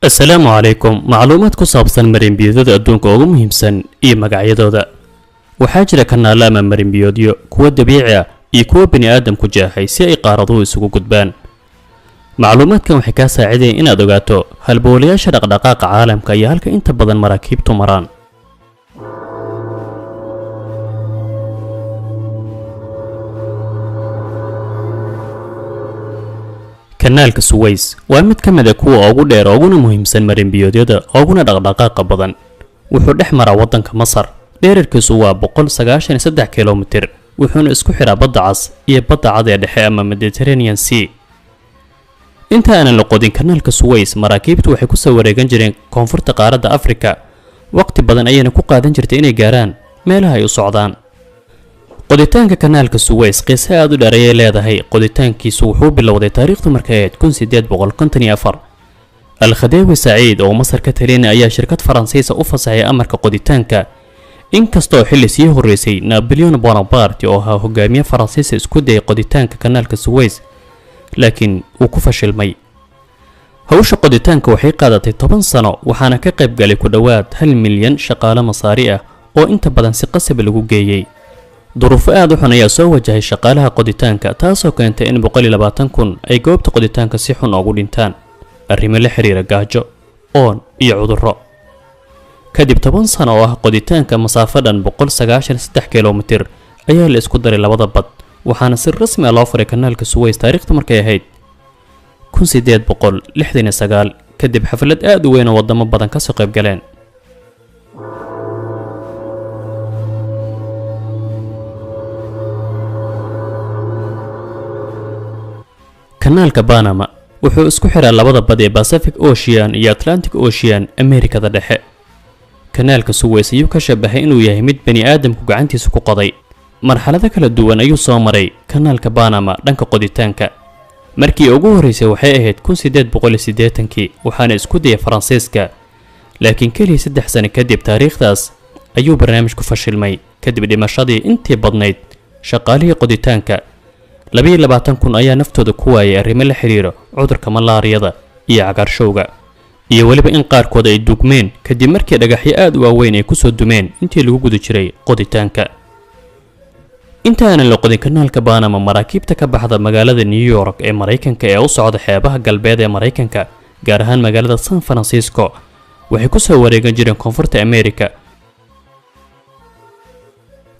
asalaamu calaykum macluumaad ku saabsan marinbiyoodada adduunka ugu muhiimsan iyo magacyadooda. waxaa jira kanaalo ama marinbiyoodyo kuwa dabiici ah iyo kuwa bini aadamku jeexay si ay qaaraduhu isugu gudbaan. macluumaadkan waxay kaa saacidayaan inaad ogaato halbowlayaasha dhaqdhaqaaqa caalamka iyo halka inta badan maraakiibtu maraan. kanaalka Suez waa mid ka mid ah kuwa ugu dheer uguna muhiimsan marinbiyoodyada uguna dhaqdhaqaaqa badan. wuxuu dhex maraa waddanka Masar, dhererkiisu waa 193 kiiloomitir, wuxuuna isku xiraa badda Cas iyo badda Cad ee dhexe ama Mediterranean Sea. inta aan la qodin kanaalka Suez, maraakiibtu waxay ku soo wareegan jireen koonfurta qaaradda Afrika, waqti badan ayayna ku qaadan jirtay inay gaaraan meelaha ay u socdaan. qoditaanka kanaalka Suez qiso aad u dheer ayay leedahay. qoditaankiisu wuxuu bilowday taariikhdu markay ahayd 1854. al-Khadawi Saciid oo Masar ka talinaya ayaa shirkad Faransiis u fasaxay amarka qoditaanka, inkastoo xilli sii horeysay Napoleon Bonaparte oo ahaa hogaamiye Faransiis isku dayay qoditaanka kanaalka Suez, laakiin uu ku fashilmay. hawsha qoditaanka waxay qaadatay 10 sano, waxaana ka qayb galay ku dhawaad 1 milyan shaqaale Masaari ah oo inta badan si qasab lagu geeyay. duruufo aad u xun ayaa soo wajahay shaqaalaha qoditaanka, taasoo keentay in 120,000 ay goobta qoditaanka si xun ugu dhintaan arrimo la xiriira gaajo, oon iyo cudurro. kadib 10 sano oo ah qoditaanka masaafo dhan 193 kiiloomitir ayaa la isku daray labada bad, waxaana si rasmi ah loo furay kanaalka Suez taariikhdu markay ahayd 1869 kadib xaflad aad u weyn oo wadamo badan ka soo qayb galeen. kanaalka Panama wuxuu isku xiraa labada bad ee Pacific Ocean iyo Atlantic Ocean Amerikada dhexe. kanaalka Suez ayuu ka shabahay inuu yahay mid bani aadamku gacantiisa ku qoday. marxalado kala duwan ayuu soo maray kanaalka Panama dhanka qoditaanka. markii ugu horeysay waxay ahayd 1880, waxaana isku dayay Faransiiska, laakiin kaliya 3 sano kadib taariikhdaas ayuu barnaamijku fashilmay kadib dhimashadii intii badnayd shaqaalihii qoditaanka. 22,000 ayaa naftooda ku waayay arrimo la xiriira cudurka malaariyada iyo cagaarshowga, iyo waliba in qaarkood ay dugmeen kadib markii dhagaxyo aad u waaweyn ay ku soo dumeen intii lagu guda jiray qoditaanka. inta aan la qodin kanaalka Panama, maraakiibta ka baxda magaalada New York ee Mareykanka ee u socda xeebaha galbeed ee Mareykanka, gaar ahaan magaalada San Francisco, waxay ku soo wareegan jireen koonfurta Amerika,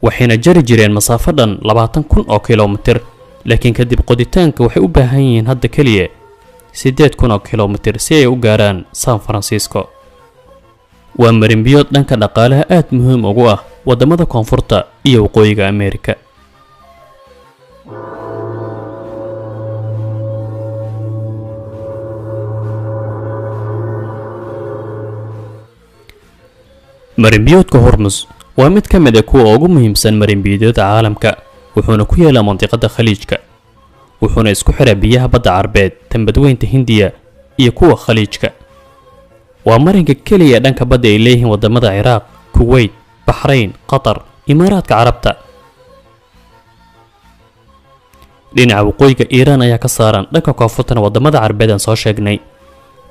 waxayna jari jireen masaafo dhan 20,000 oo kiiloomitir. laakiin kadib qoditaanka waxay u baahan yihiin hadda kaliya 8,000 oo kiiloomitir si ay u gaaraan San Francisco. waa marinbiyood dhanka dhaqaalaha aad muhiim ugu ah wadamada koonfurta iyo waqooyiga Amerika. marinbiyoodka Hormuz waa mid ka mid ah kuwa ugu muhiimsan marinbiyoodada caalamka, wuxuuna ku yaalaa mantiqada Khaliijka, wuxuuna isku xiraa biyaha badda Carbeed, Tanbadweynta Hindiya iyo kuwa Khaliijka. waa marinka kaliya dhanka badda ay leeyihiin wadamada Ciraaq, Kuwait, Bahrain, Qatar, Imaaraadka Carabta. dhinaca waqooyiga Iiraan ayaa ka saaran, dhanka koonfurtana wadamada Carbeed aan soo sheegnay.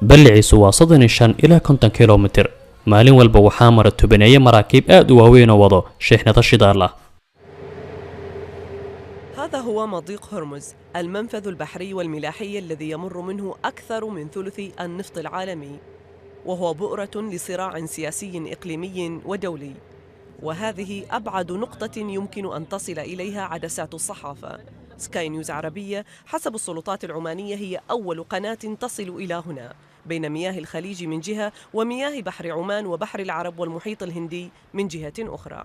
balliciisu waa 35 ilaa 50 kiiloomitir. maalin walba waxaa mara tobaneeyo maraakiib aad u waaweyn oo wado sheexnado shidaal ah. هذا هو مضيق هرمز، المنفذ البحري والملاحي الذي يمر منه أكثر من ثلث النفط العالمي، وهو بؤرة لصراع سياسي إقليمي ودولي. وهذه أبعد نقطة يمكن أن تصل إليها عدسات الصحافة. سكاي نيوز عربية حسب السلطات العمانية هي أول قناة تصل إلى هنا، بين مياه الخليج من جهة ومياه بحر عمان وبحر العرب والمحيط الهندي من جهة أخرى.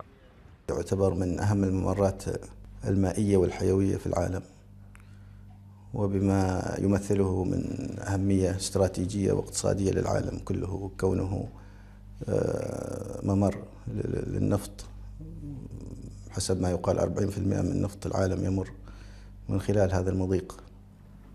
يعتبر من أهم الممرات المائية والحيوية في العالم، وبما يمثله من أهمية استراتيجية واقتصادية للعالم كله، كونه ممر للنفط. حسب ما يقال 40% من نفط العالم يمر من خلال هذا المضيق.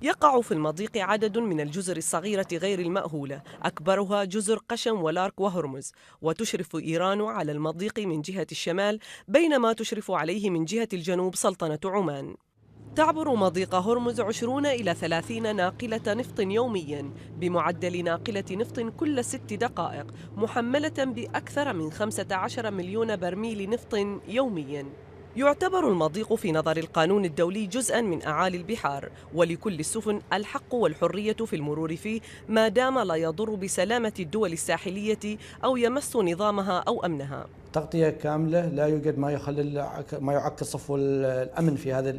يقع في المضيق عدد من الجزر الصغيرة غير المأهولة، أكبرها جزر قشم ولارك وهرمز، وتشرف إيران على المضيق من جهة الشمال، بينما تشرف عليه من جهة الجنوب سلطنة عمان. تعبر مضيق هرمز 20 إلى 30 ناقلة نفط يومياً بمعدل ناقلة نفط كل 6 دقائق، محملة بأكثر من 15 مليون برميل نفط يومياً. يعتبر المضيق في نظر القانون الدولي جزءاً من أعالي البحار، ولكل السفن الحق والحرية في المرور فيه ما دام لا يضر بسلامة الدول الساحلية أو يمس نظامها أو أمنها. تغطية كاملة، لا يوجد ما يعكر صفو الأمن في هذه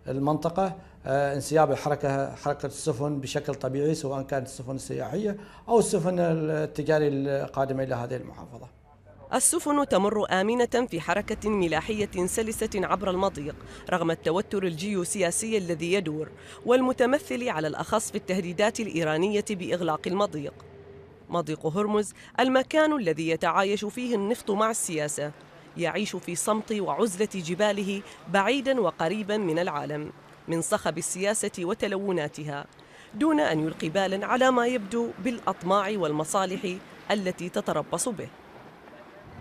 المنطقة. انسياب حركة السفن بشكل طبيعي، سواء كانت السفن السياحية أو السفن التجارية القادمة إلى هذه المحافظة. السفن تمر آمنة في حركة ملاحية سلسة عبر المضيق رغم التوتر الجيوسياسي الذي يدور، والمتمثل على الأخص في التهديدات الإيرانية بإغلاق المضيق. مضيق هرمز المكان الذي يتعايش فيه النفط مع السياسة، يعيش في صمت وعزلة جباله بعيداً وقريباً من العالم، من صخب السياسة وتلوناتها، دون أن يلقي بالاً على ما يبدو بالأطماع والمصالح التي تتربص به.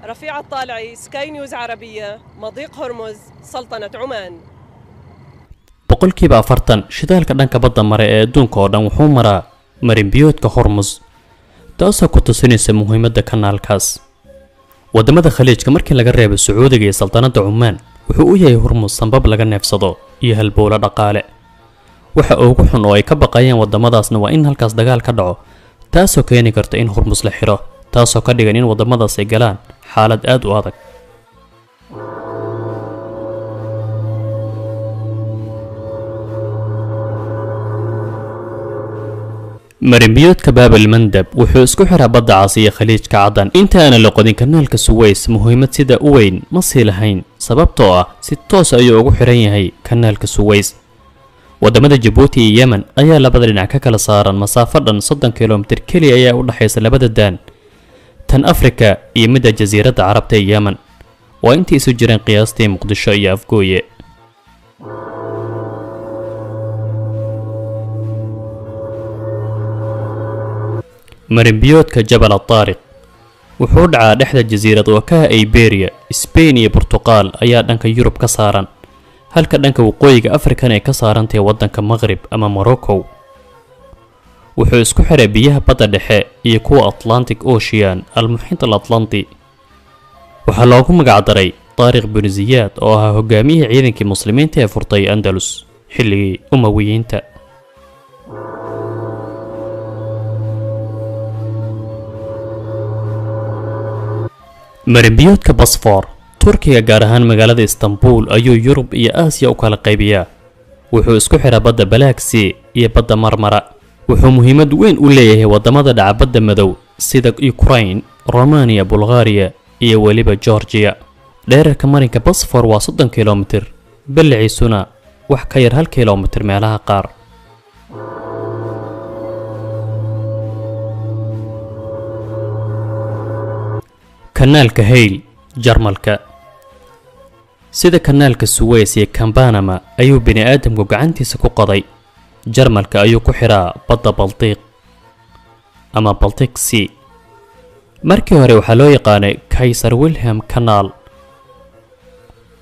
رفيع الطالعي، سكاي نيوز عربية، مضيق هرمز، سلطنة عمان. boqolkiiba 40 shidaalka dhanka badda mare ee adduunka oo dhan wuxuu maraa marinbiyoodka Hormuz, taasoo ku tusinaysa muhiimadda kanaalkaas. wadamada khaliijka markii laga reebo Sacuudiga iyo saltanada Cumaan, wuxuu u yahay Hormuz sanbab laga neefsado iyo halbowle dhaqaale. waxa ugu xun oo ay ka baqayaan wadamadaasna waa in halkaas dagaal ka dhaco, taasoo keeni karta in Hormuz la xiro, taasoo ka dhigan in wadamadaas ay galaan xaalad aad u adag. marinbiyoodka Bab al-Mandab wuxuu isku xiraa badda Cas iyo khaliijka Cadan. inta aan la qodin kanaalka Suways muhiimad sida u weyn ma sii lahayn, sababtoo ah si toos ayuu ugu xiran yahay kanaalka Suways. wadamada Djibouti iyo Yemen ayaa labada dhinac ka kala saaran masaafo dhan 30 kilomitir kaliya ayaa u dhaxaysa labada daan, tan Afrika iyo midda jasiiradda Carabta ee Yemen. waa intii isu jireen qiyaastii Muqdisho iyo Afgooye. marinbiyoodka Jabal al-Tariq wuxuu dhacaa dhexda jasiirad wakaha Iberia, Spain iyo Portugal ayaa dhanka Yurub ka saaran, halka dhanka waqooyiga Afrika ay ka saarantahay wadanka Maghrib ama Morocco. wuxuu isku xiraa biyaha badda dhexe iyo kuwa Atlantic Ocean al-Muhiit al-Atlanti. waxaa loogu magac daray Tariq bin Ziyad oo ahaa hogaamiyihii ciidankii muslimiinta ee furtay Andalus xilligii Umayyiyiinta. marinbiyoodka Bosfor Turkiga gaar ahaan magaalada Istanbul ayuu Yurub iyo Aasiya u kala qaybiyaa. wuxuu isku xiraa badda Black Sea iyo badda Marmara. wuxuu muhiimad weyn u leeyahay wadamada dhaca badda madow sida Ukraine, Romania, Bulgaria iyo waliba Georgia. dheerarka marinka Bosfor waa 30 kilomitir, balliciisuna wax ka yar 1 kilomitir meelaha qaar. kanaalka Hayl Jarmalka sida kanaalka Suways iyo Panama ayuu bini aadamku gacantiisa ku qoday. Jarmalka ayuu ku xiraa badda Baltic ama Baltic Sea. markii hore waxaa loo yaqaanay Kaiser Wilhelm Canal.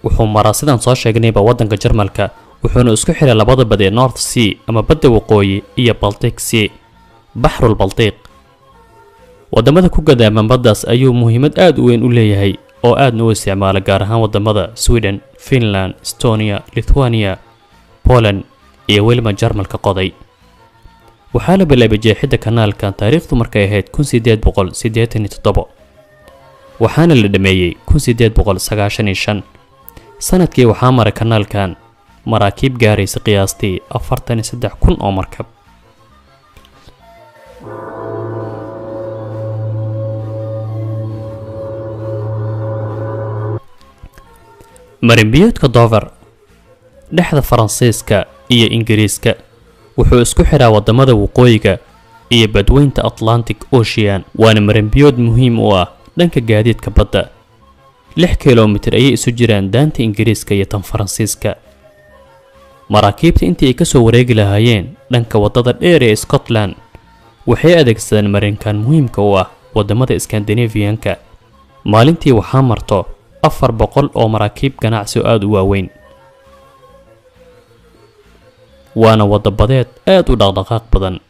wuxuu maraa sidaan soo sheegnayba wadanka Jarmalka, wuxuuna isku xiraa labada bad ee North Sea ama badda waqooyi iyo Baltic Sea, Baxrul Baltic. wadamada ku gadaaman baddaas ayuu muhiimad aad u weyn u leeyahay oo aadna u isticmaala gaar ahaan wadamada Sweden, Finland, Estonia, Lithuania, Poland iyo weliba Jarmalka qoday. waxaa la bilaabay jeexidda kanaalkan taariikhdu markay ahayd 1887, waxaana la dhameeyay 1895. sanadkii waxaa maray kanaalkan maraakiib gaaraysa qiyaastii 43,000 oo markab. marinbiyoodka Dover dhexda Faransiiska iyo Ingiriiska wuxuu isku xiraa wadamada waqooyiga iyo badweynta Atlantic Ocean, waana marinbiyood muhiim u ah dhanka gaadiidka badda. 6 kilomitir ayay isu jiraan daanta Ingiriiska iyo tan Faransiiska. maraakiibta intii ay ka soo wareegi lahaayeen dhanka wadada dheer ee Scotland waxay adeegsadeen marinkan muhiimka u ah wadamada Scandinavian-ka. maalintii waxaa marto 400 oo maraakiib ganacsi oo aad u waaweyn. waana waddo badeed aad u dhaqdhaqaaq badan.